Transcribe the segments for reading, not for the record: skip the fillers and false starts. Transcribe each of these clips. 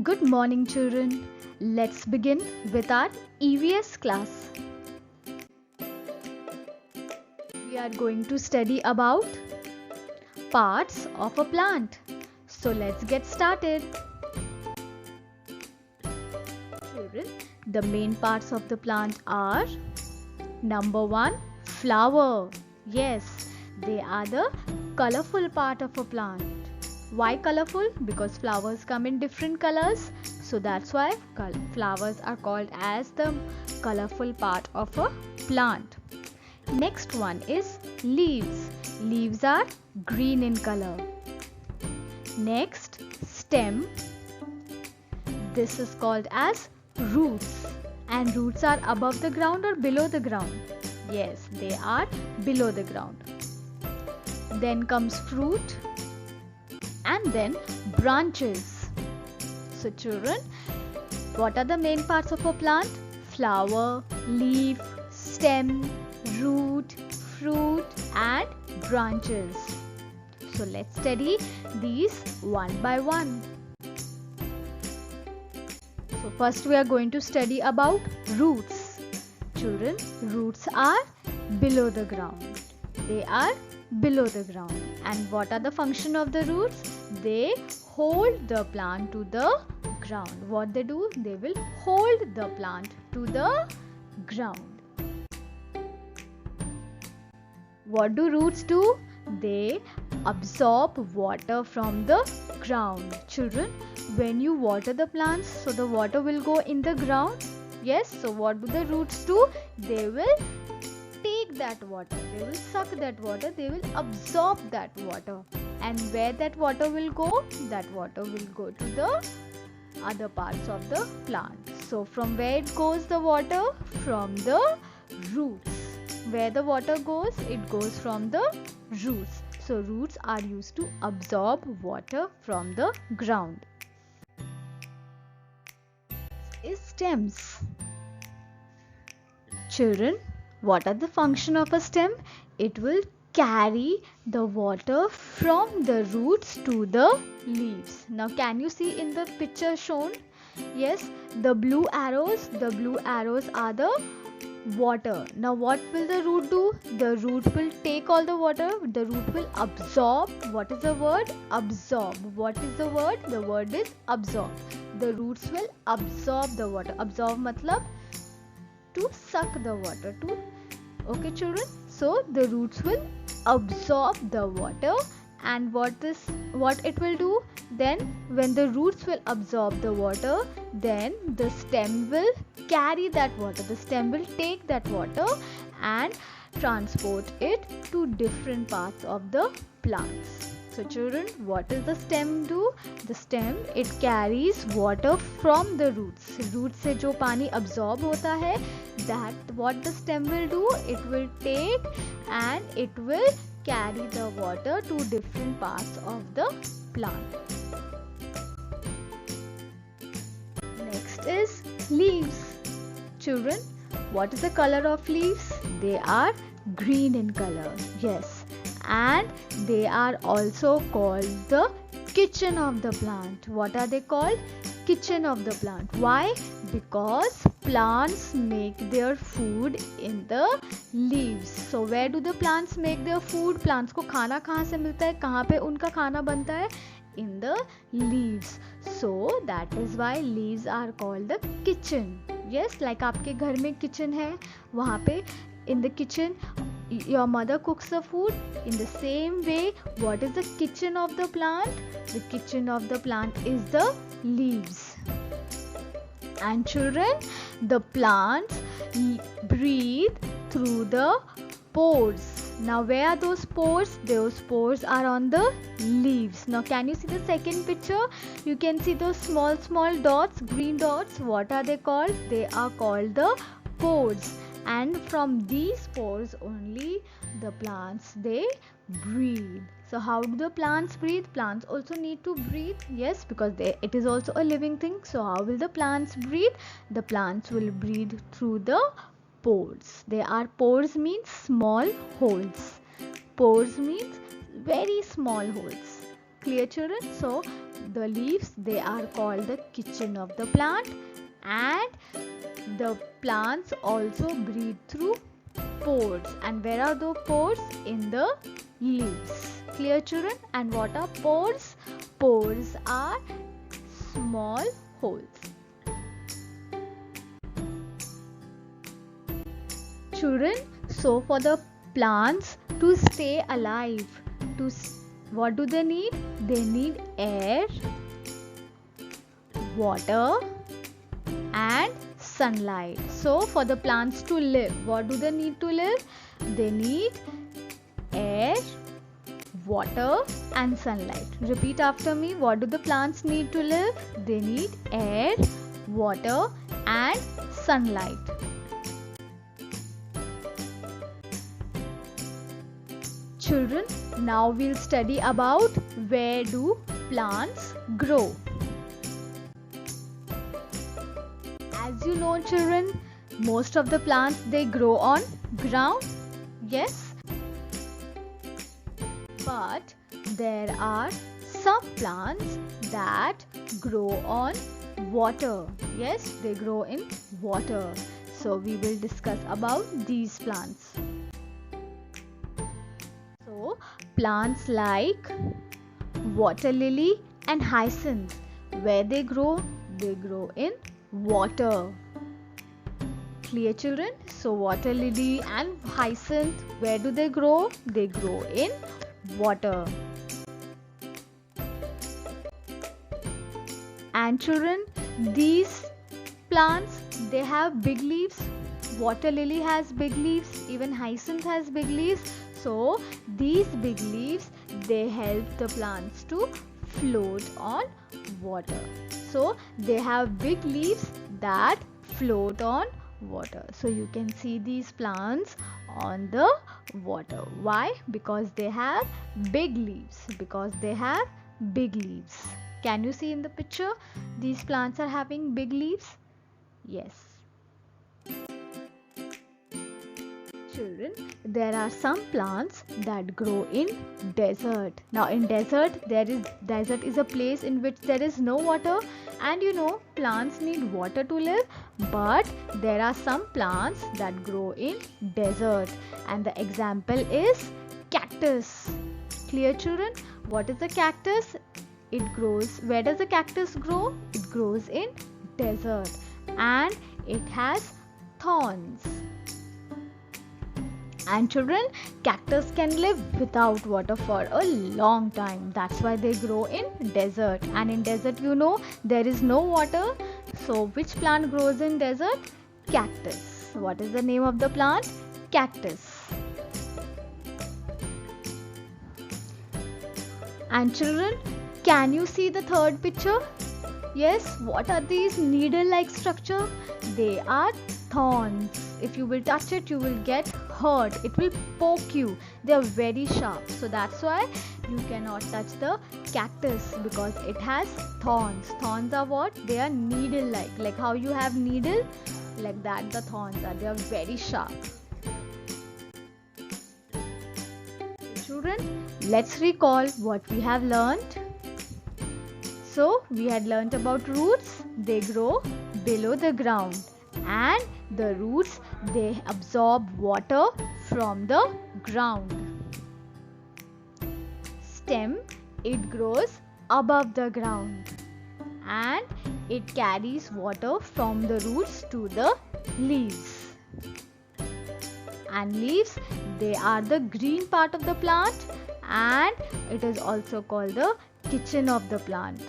Good morning, children. Let's begin with our EVS class. We are going to study about parts of a plant. So let's get started. Children, the main parts of the plant are number 1, flower. Yes, they are the colorful part of a plant. Why colorful? Because flowers come in different colors. So that's why flowers are called as the colorful part of a plant. Next one is leaves. Leaves are green in color. Next, stem. This is called as roots. And roots are above the ground or below the ground? Yes, they are below the ground. Then comes fruit. And then branches. So children, what are the main parts of a plant? Flower, leaf, stem, root, fruit and branches. So let's study these one by one. So first we are going to study about roots. Children, roots are below the ground. They are below the ground. And what are the function of the roots? They hold the plant to the ground. What they do? They will hold the plant to the ground. What do roots do? They absorb water from the ground. Children, when you water the plants, so the water will go in the ground. Yes, so what do the roots do? They will take that water, they will suck that water, they will absorb that water. And where that water will go? That water will go to the other parts of the plant. So from where it goes the water? From the roots. Where the water goes? It goes from the roots. So roots are used to absorb water from the ground. Is stems. Children, what are the function of a stem? It will carry the water from the roots to the leaves. Now can you see in the picture shown? Yes, the blue arrows are the water. Now what will the root do? The root will take all the water. The root will absorb. What is the word? Absorb. What is the word? The word is absorb. The roots will absorb the water. Absorb matlab to suck the water. Okay children, so the roots will absorb the water. And what it will do? Then when the roots will absorb the water, then the stem will carry that water. The stem will take that water and transport it to different parts of the plants. So children, what does the stem do? The stem, it carries water from the roots. Roots से जो पानी absorb होता है, that what the stem will do? It will take and it will carry the water to different parts of the plant. Next is leaves. Children, what is the color of leaves? They are green in color. Yes. And they are also called the kitchen of the plant. What are they called? Kitchen of the plant. Why? Because plants make their food in the leaves. So where do the plants make their food? Plants को खाना कहाँ से मिलता है? कहाँ पे उनका खाना बनता है? In the leaves. So that is why leaves are called the kitchen. Yes, like आपके घर में kitchen है, वहाँ पे in the kitchen your mother cooks the food. In the same way, what is the kitchen of the plant? The kitchen of the plant is the leaves. And children, the plants breathe through the pores. Now where are those pores? Those pores are on the leaves. Now can you see the second picture? You can see those small dots, green dots. What are they called? They are called the pores. And from these pores only the plants, they breathe. So how do the plants breathe? Plants also need to breathe. Yes, because it is also a living thing. So how will the plants breathe? The plants will breathe through the pores. Pores means small holes. Pores means very small holes. Clear children? So The leaves, they are called the kitchen of the plant, and the plants also breathe through pores. And where are the pores? In the leaves. Clear, children? And what are pores? Pores are small holes. Children, so for the plants to stay alive, what do they need? They need air, water and sunlight. So for the plants to live, what do they need to live? They need air, water and sunlight. Repeat after me. What do the plants need to live? They need air, water and sunlight. Children, now we'll study about where do plants grow. As you know, children, most of the plants, they grow on ground. Yes. But there are some plants that grow on water. Yes, they grow in water. So we will discuss about these plants. So plants like water lily and hyacinth, where they grow? They grow in water. Clear, children? So water lily and hyacinth, where do they grow? They grow in water. And children, these plants, they have big leaves. Water lily has big leaves, even hyacinth has big leaves. So these big leaves, they help the plants to float on water. So they have big leaves that float on water. So you can see these plants on the water. Why? Because they have big leaves. Because they have big leaves. Can you see in the picture? These plants are having big leaves. Yes. Children, there are some plants that grow in desert. Now in desert is a place in which there is no water, and you know plants need water to live, but there are some plants that grow in desert, and the example is cactus. Clear, children? What is a cactus? It grows. Where does a cactus grow? It grows in desert, and it has thorns. And children, cactus can live without water for a long time. That's why they grow in desert. And in desert, you know, there is no water. So which plant grows in desert? Cactus. What is the name of the plant? Cactus. And children, can you see the third picture? Yes, what are these needle-like structure? They are thorns. If you will touch it, you will get hurt. It will poke you. They are very sharp. So that's why you cannot touch the cactus, because it has thorns. Thorns are what? They are needle-like. Like how you have needle, like that the thorns are. They are very sharp. Children, let's recall what we have learned. So we had learnt about roots. They grow below the ground, and the roots, they absorb water from the ground. Stem, it grows above the ground, and it carries water from the roots to the leaves. And leaves, they are the green part of the plant, and it is also called the kitchen of the plant.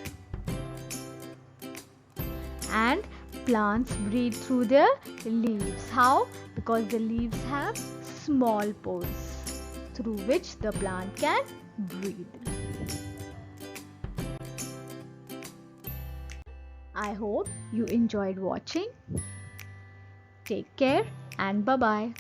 And plants breathe through their leaves. How? Because the leaves have small pores through which the plant can breathe. I hope you enjoyed watching. Take care and bye-bye.